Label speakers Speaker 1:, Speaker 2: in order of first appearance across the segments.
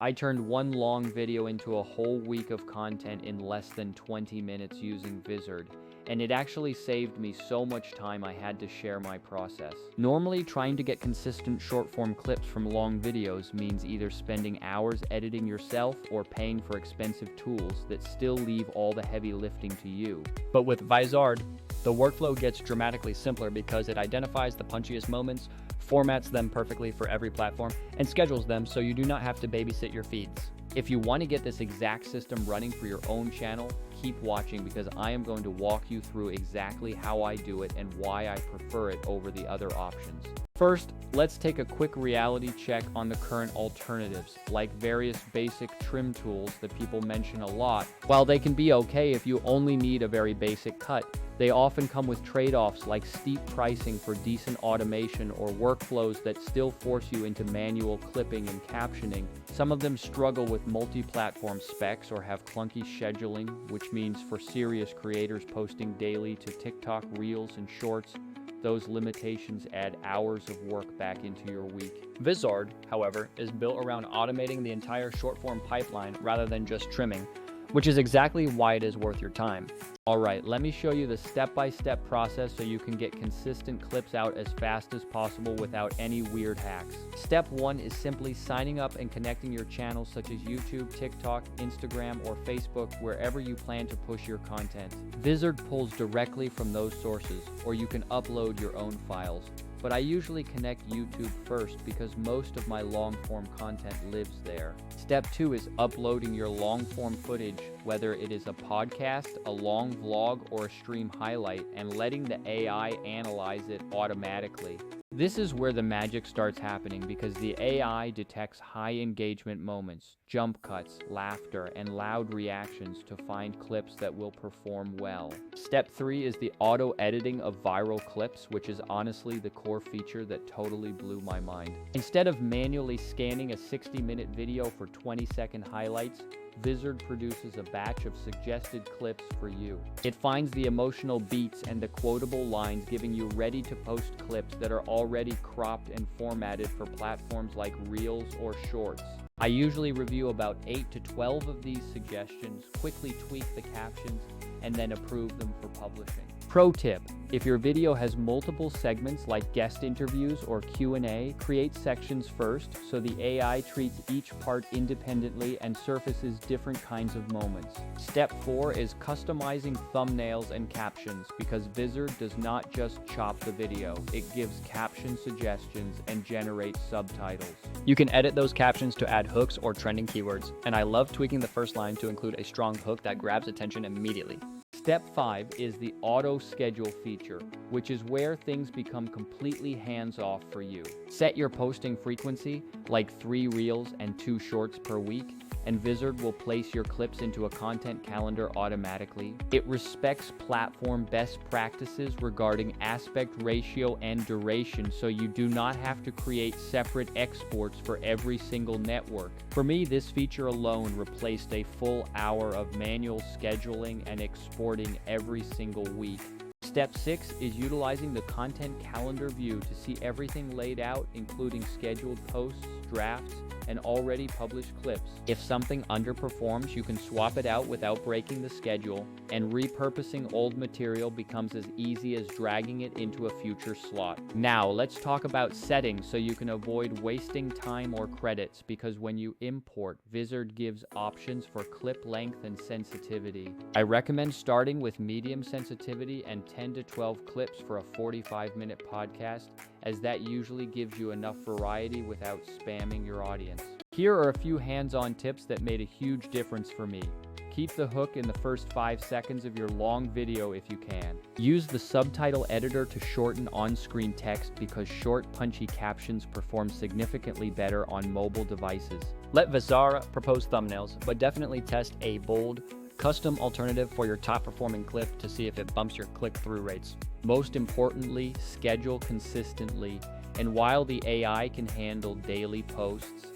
Speaker 1: I turned one long video into a whole week of content in less than 20 minutes using Vizard, and it actually saved me so much time I had to share my process. Normally, trying to get consistent short-form clips from long videos means either spending hours editing yourself or paying for expensive tools that still leave all the heavy lifting to you.
Speaker 2: But with Vizard, the workflow gets dramatically simpler because it identifies the punchiest moments, formats them perfectly for every platform, and schedules them so you do not have to babysit your feeds.
Speaker 1: If you want to get this exact system running for your own channel, keep watching because I am going to walk you through exactly how I do it and why I prefer it over the other options. First, let's take a quick reality check on the current alternatives, like various basic trim tools that people mention a lot. While they can be okay if you only need a very basic cut, they often come with trade-offs like steep pricing for decent automation or workflows that still force you into manual clipping and captioning. Some of them struggle with multi-platform specs or have clunky scheduling, which means for serious creators posting daily to TikTok, Reels, and Shorts, those limitations add hours of work back into your week.
Speaker 2: Vizard, however, is built around automating the entire short-form pipeline rather than just trimming, which is exactly why it is worth your time.
Speaker 1: Alright, let me show you the step-by-step process so you can get consistent clips out as fast as possible without any weird hacks. Step 1 is simply signing up and connecting your channels such as YouTube, TikTok, Instagram, or Facebook wherever you plan to push your content. Vizard pulls directly from those sources, or you can upload your own files. But I usually connect YouTube first because most of my long-form content lives there. Step 2 is uploading your long-form footage, whether it is a podcast, a long vlog, or a stream highlight, and letting the AI analyze it automatically. This is where the magic starts happening because the AI detects high engagement moments, jump cuts, laughter, and loud reactions to find clips that will perform well. Step 3 is the auto editing of viral clips, which is honestly the core feature that totally blew my mind. Instead of manually scanning a 60-minute video for 20-second highlights, Vizard produces a batch of suggested clips for you. It finds the emotional beats and the quotable lines, giving you ready-to-post clips that are already cropped and formatted for platforms like Reels or Shorts. I usually review about 8 to 12 of these suggestions, quickly tweak the captions, and then approve them for publishing. Pro tip: if your video has multiple segments like guest interviews or Q&A, create sections first so the AI treats each part independently and surfaces different kinds of moments. Step 4 is customizing thumbnails and captions because Vizard does not just chop the video, it gives caption suggestions and generates subtitles.
Speaker 2: You can edit those captions to add hooks or trending keywords, and I love tweaking the first line to include a strong hook that grabs attention immediately.
Speaker 1: Step 5 is the auto schedule feature, which is where things become completely hands-off for you. Set your posting frequency, like 3 reels and 2 shorts per week, and Vizard will place your clips into a content calendar automatically. It respects platform best practices regarding aspect ratio and duration, so you do not have to create separate exports for every single network. For me, this feature alone replaced a full hour of manual scheduling and exporting every single week. Step 6 is utilizing the content calendar view to see everything laid out, including scheduled posts, drafts, and already published clips. If something underperforms, you can swap it out without breaking the schedule, and repurposing old material becomes as easy as dragging it into a future slot. Now, let's talk about settings so you can avoid wasting time or credits, because when you import, Vizard gives options for clip length and sensitivity. I recommend starting with medium sensitivity and 10 to 12 clips for a 45-minute podcast, as that usually gives you enough variety without spamming your audience. Here are a few hands-on tips that made a huge difference for me. Keep the hook in the first 5 seconds of your long video if you can. Use the subtitle editor to shorten on-screen text because short, punchy captions perform significantly better on mobile devices.
Speaker 2: Let Vizard propose thumbnails, but definitely test a bold, custom alternative for your top-performing clip to see if it bumps your click-through rates.
Speaker 1: Most importantly, schedule consistently, and while the AI can handle daily posts,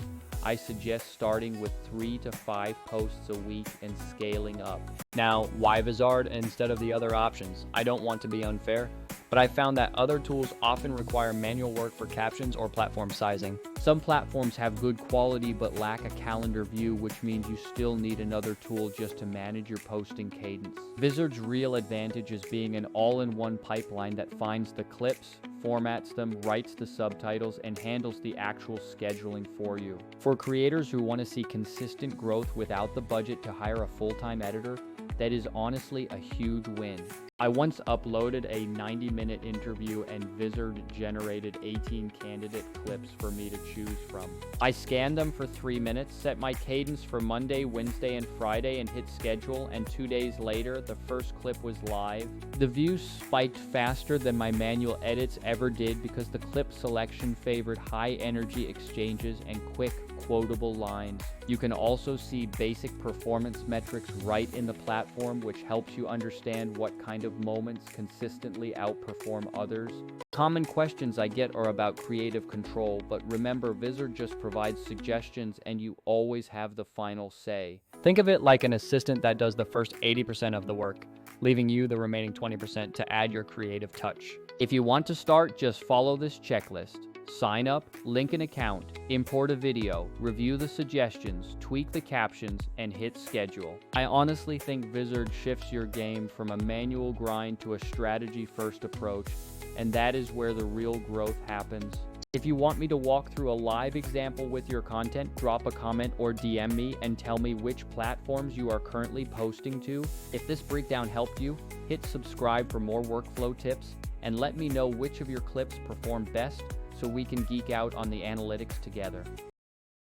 Speaker 1: I suggest starting with 3 to 5 posts a week and scaling up.
Speaker 2: Now, why Vizard instead of the other options? I don't want to be unfair, but I found that other tools often require manual work for captions or platform sizing.
Speaker 1: Some platforms have good quality but lack a calendar view, which means you still need another tool just to manage your posting cadence. Vizard's real advantage is being an all-in-one pipeline that finds the clips, formats them, writes the subtitles, and handles the actual scheduling for you. For creators who want to see consistent growth without the budget to hire a full-time editor, that is honestly a huge win. I once uploaded a 90-minute interview and Vizard generated 18 candidate clips for me to choose from. I scanned them for 3 minutes, set my cadence for Monday, Wednesday, and Friday, and hit schedule, and 2 days later, the first clip was live. The views spiked faster than my manual edits ever did because the clip selection favored high-energy exchanges and quick, quotable lines. You can also see basic performance metrics right in the platform, which helps you understand what kind of moments consistently outperform others. Common questions I get are about creative control, but remember, Vizard just provides suggestions and you always have the final say.
Speaker 2: Think of it like an assistant that does the first 80% of the work, leaving you the remaining 20% to add your creative touch.
Speaker 1: If you want to start, just follow this checklist. Sign up, link an account, import a video, review the suggestions, tweak the captions, and hit schedule. I honestly think Vizard shifts your game from a manual grind to a strategy-first approach, and that is where the real growth happens. If you want me to walk through a live example with your content, drop a comment or DM me and tell me which platforms you are currently posting to. If this breakdown helped you, hit subscribe for more workflow tips, and let me know which of your clips perform best so we can geek out on the analytics together.